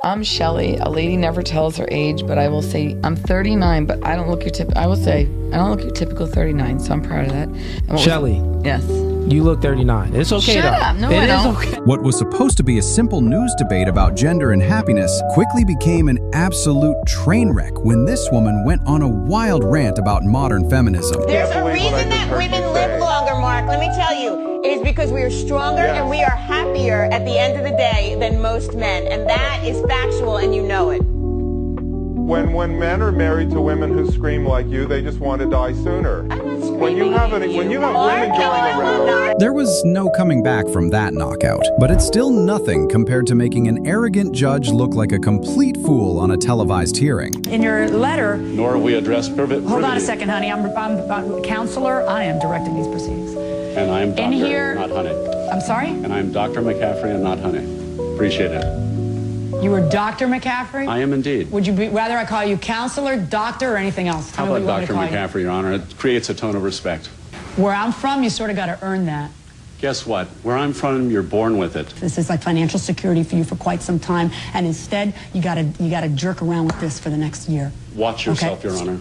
I'm Shelly. A lady never tells her age, but I will say I'm 39, but I don't look your typical 39, so I'm proud of that. Shelly. Yes. You look 39. It's okay, Shut though. up. No, It I is don't. okay. What was supposed to be a simple news debate about gender and happiness quickly became an absolute train wreck when this woman went on a wild rant about modern feminism. There's a reason that women live longer, Mark. Let me tell you. It is because we are stronger and we are happier at the end of the day than most men. And that is factual, and you know it. When men are married to women who scream like you, they just want to die sooner. I'm not screaming When you have women going around. There was no coming back from that knockout, but it's still nothing compared to making an arrogant judge look like a complete fool on a televised hearing. In your letter, nor have we addressed privity. Hold on a second, honey. I'm a counselor. I am directing these proceedings. And I'm Dr. Here, not Honey. I'm sorry? And I'm Dr. McCaffrey and not Honey. Appreciate it. You were Dr. McCaffrey? I am indeed. Would you rather I call you counselor, doctor, or anything else? How about Dr. McCaffrey, Your Honor? It creates a tone of respect. Where I'm from, you sort of got to earn that. Guess what? Where I'm from, you're born with it. This is like financial security for you for quite some time, and instead, you gotta jerk around with this for the next year. Watch yourself, Okay. Your Honor.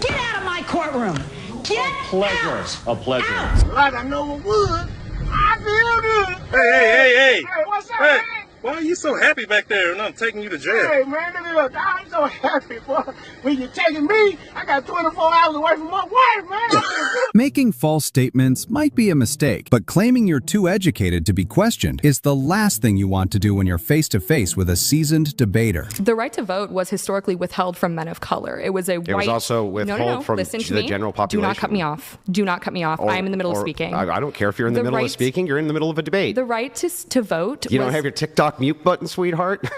Get out of my courtroom! Get out! A pleasure. Like I know it would. I feel good. Hey, what's up, hey, man? why are you so happy back there and I'm taking you to jail? Hey, man, look, I'm so happy, boy. When you're taking me, I got 24 hours away from my wife, man. Making false statements might be a mistake, but claiming you're too educated to be questioned is the last thing you want to do when you're face-to-face with a seasoned debater. The right to vote was historically withheld from men of color. It was a right... It was also withheld from the general population. Do not cut me off. Do not cut me off. I am in the middle of speaking. I don't care if you're in the middle of speaking. You're in the middle of a debate. The right to vote You don't have your TikTok mute button, sweetheart?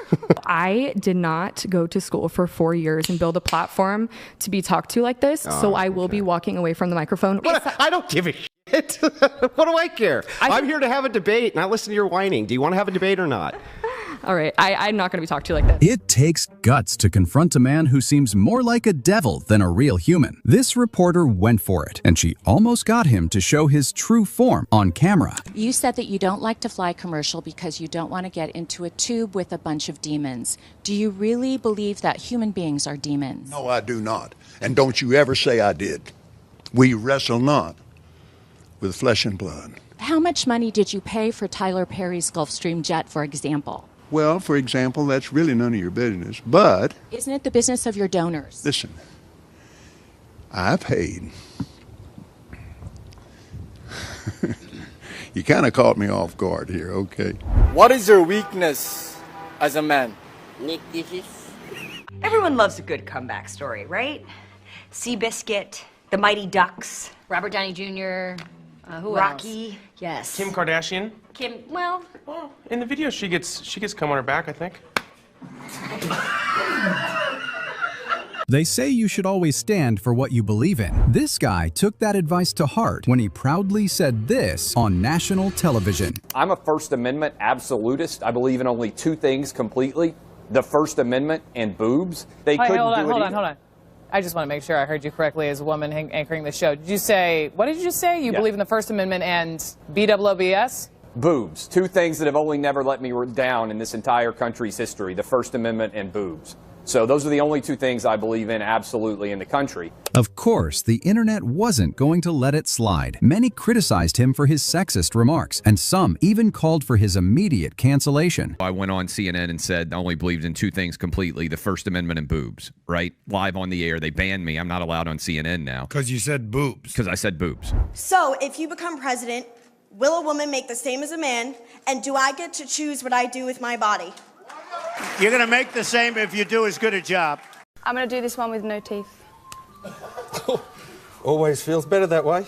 I did not go to school for 4 years and build a platform to be talked to like this, so I will be walking away from the microphone. I don't give a shit. What do I care? I'm here to have a debate, not listen to your whining. Do you want to have a debate or not? All right, I'm not going to be talked to like this. It takes guts to confront a man who seems more like a devil than a real human. This reporter went for it, and she almost got him to show his true form on camera. You said that you don't like to fly commercial because you don't want to get into a tube with a bunch of demons. Do you really believe that human beings are demons? No, I do not. And don't you ever say I did. We wrestle not with flesh and blood. How much money did you pay for Tyler Perry's Gulfstream jet, for example? Well, for example, that's really none of your business, but... Isn't it the business of your donors? Listen, I paid. You kind of caught me off guard here, okay? What is your weakness as a man? Everyone loves a good comeback story, right? Seabiscuit, the Mighty Ducks, Robert Downey Jr., who Rocky. else? Yes. Kim Kardashian? Well, in the video she gets cum on her back, I think. They say you should always stand for what you believe in. This guy took that advice to heart when he proudly said this on national television. I'm a First Amendment absolutist. I believe in only two things completely: the First Amendment and boobs. They couldn't do it. Hold on. I just want to make sure I heard you correctly as a woman anchoring the show. Did you say, what did you just say? You believe in the First Amendment and BWOBS? Boobs. Two things that have only never let me down in this entire country's history: the First Amendment and boobs. So those are the only two things I believe in absolutely in the country. Of course, the internet wasn't going to let it slide. Many criticized him for his sexist remarks, and some even called for his immediate cancellation. I went on CNN and said I only believed in two things completely: the First Amendment and boobs, right? Live on the air. They banned me. I'm not allowed on CNN now. Because you said boobs. Because I said boobs. So, if you become president, will a woman make the same as a man? And do I get to choose what I do with my body? You're going to make the same if you do as good a job. I'm going to do this one with no teeth. Always feels better that way.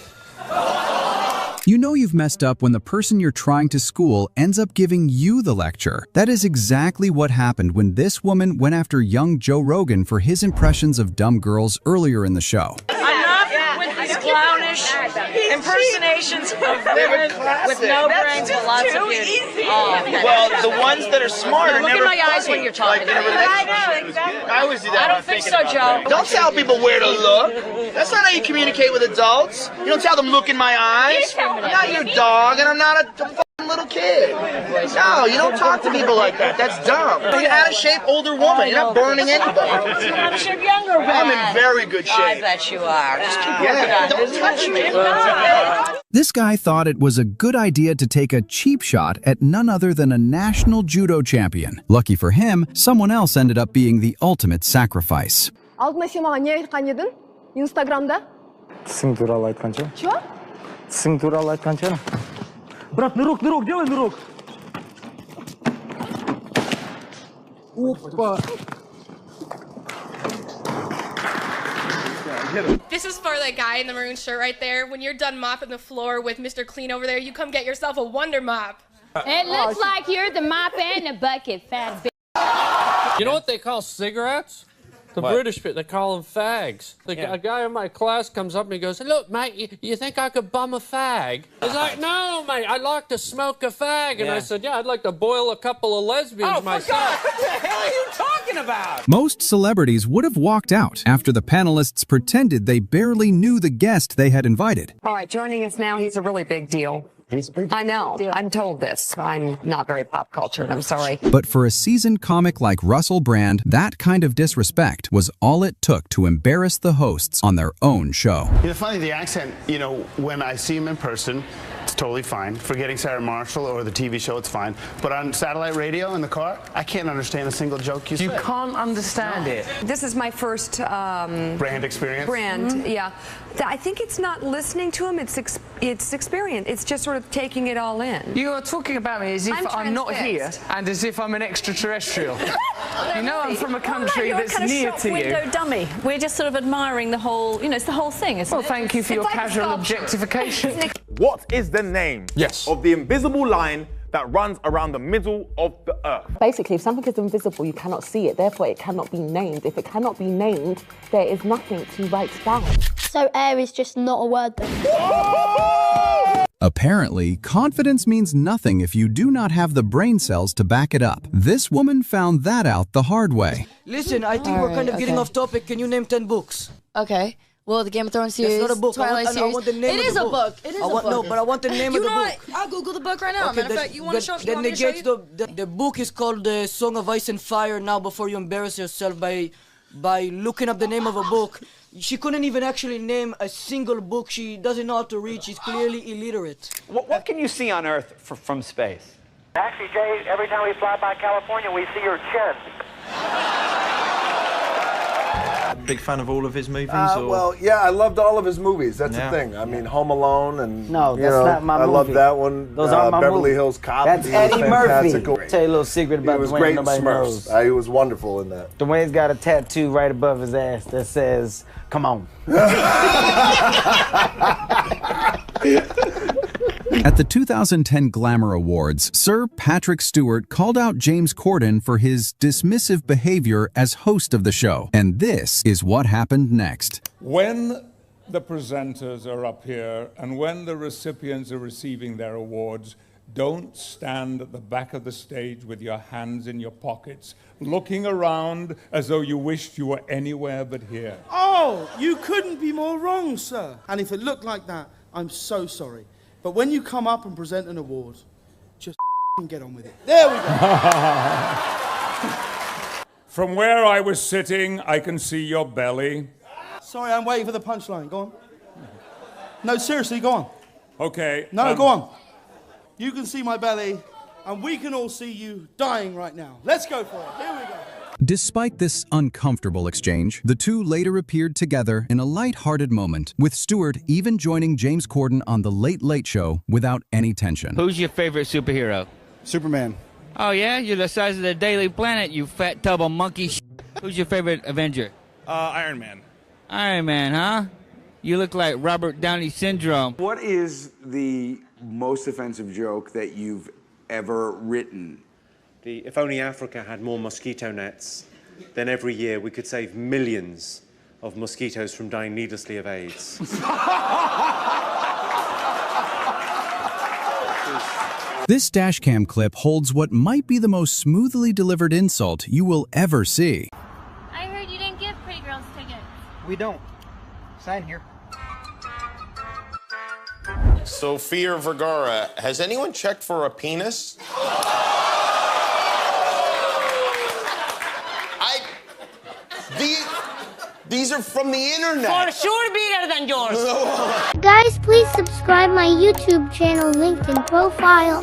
You know you've messed up when the person you're trying to school ends up giving you the lecture. That is exactly what happened when this woman went after young Joe Rogan for his impressions of dumb girls earlier in the show. Enough with these clownish impersonations of women with no brains but lots of beauty. Well, the ones that are smart are Look never in my eyes funny. when you're talking. Like, I know, exactly. I always do that. I don't think so, Joe. Don't tell people where to look. That's not how you communicate with adults. You don't tell them look in my eyes. I'm not your dog, and I'm not a little kid. No, you don't talk to people like that. That's dumb. You're an out-of-shape older woman. You're not burning anybody. You're out-of-shape younger man. I'm in very good shape. I bet you are. Just keep working Yeah, on it. don't touch me. This guy thought it was a good idea to take a cheap shot at none other than a national judo champion. Lucky for him, someone else ended up being the ultimate sacrifice. Алтын сен не айтқан едің? Инстаграмда? Тісің туралы айтқанша? Чё? Тісің туралы айтқанша? Брат, нырок, делай нырок. Опа. This is for that guy in the maroon shirt right there. When you're done mopping the floor with Mr. Clean over there, you come get yourself a Wonder Mop. It looks like you're the mop and the bucket, fat bitch. You know what they call cigarettes? The What? British bit, they call them fags. A guy in my class comes up and he goes, "Look, mate, you think I could bum a fag?" He's like, "No, mate, I'd like to smoke a fag." And I said, "Yeah, I'd like to boil a couple of lesbians myself." What the hell are you talking about? Most celebrities would have walked out after the panelists pretended they barely knew the guest they had invited. All right, joining us now, he's a really big deal. I know. I'm told this. I'm not very pop cultured. I'm sorry. But for a seasoned comic like Russell Brand, that kind of disrespect was all it took to embarrass the hosts on their own show. It's funny, the accent, you know, when I see him in person, it's totally fine. Forgetting Sarah Marshall or the TV show, it's fine. But on satellite radio in the car, I can't understand a single joke you say. You can't understand it. This is my first Brand experience? Brand, yeah. I think it's not listening to him, it's experience. It's just sort of taking it all in. You are talking about me as if I'm not here and as if I'm an extraterrestrial. You know I'm from a country that's near to you. Window dummy. We're just sort of admiring the whole, you know, it's the whole thing, isn't it? Well, thank you for your casual objectification. What is the name of the invisible line that runs around the middle of the earth? Basically, if something is invisible, you cannot see it. Therefore, it cannot be named. If it cannot be named, there is nothing to write down. So air is just not a word then? Apparently, confidence means nothing if you do not have the brain cells to back it up. This woman found that out the hard way. Listen, I think we're kind of getting off topic. Can you name 10 books? Okay. Well, the Game of Thrones series, That's not a book. Twilight I series. want the name It of is the a book. book. It is a book. No, but I want the name of the book. I'll Google the book right now. Okay, Matter of fact, you want to show that me to show negates you? the book is called The Song of Ice and Fire. Now, before you embarrass yourself by looking up the name of a book, she couldn't even actually name a single book. She doesn't know how to read. She's clearly illiterate. What can you see on Earth from space? Actually, Jay, every time we fly by California, we see your chin. Big fan of all of his movies? Well, yeah, I loved all of his movies. That's Yeah. the thing. I mean, Home Alone and No, you that's know, not my I love movie. that one. Those aren't my Beverly movies. Hills Cop. That's He was Eddie Murphy. fantastic. Tell you a little secret about He was Dwayne great in nobody Smurfs. knows. He was wonderful in that. Dwayne's got a tattoo right above his ass that says, "Come on." At the 2010 Glamour Awards, Sir Patrick Stewart called out James Corden for his dismissive behavior as host of the show. And this is what happened next. When the presenters are up here and when the recipients are receiving their awards, don't stand at the back of the stage with your hands in your pockets, looking around as though you wished you were anywhere but here. Oh, you couldn't be more wrong, sir. And if it looked like that, I'm so sorry. But when you come up and present an award, just get on with it. There we go. From where I was sitting, I can see your belly. Sorry, I'm waiting for the punchline. Go on. No, seriously, go on. Okay. No, go on. You can see my belly, and we can all see you dying right now. Let's go for it. Here we go. Despite this uncomfortable exchange, the two later appeared together in a light-hearted moment, with Stewart even joining James Corden on The Late Late Show without any tension. Who's your favorite superhero? Superman. Oh, yeah? You're the size of the Daily Planet, you fat tub of monkey shit. Who's your favorite Avenger? Iron Man. Iron Man, huh? You look like Robert Downey Syndrome. What is the most offensive joke that you've ever written? If only Africa had more mosquito nets, then every year we could save millions of mosquitoes from dying needlessly of AIDS. This dashcam clip holds what might be the most smoothly delivered insult you will ever see. I heard you didn't give Pretty Girls tickets. We don't. Sign here. Sofia Vergara, has anyone checked for a penis? These are from the internet. For sure bigger than yours. Guys, please subscribe my YouTube channel linked in profile.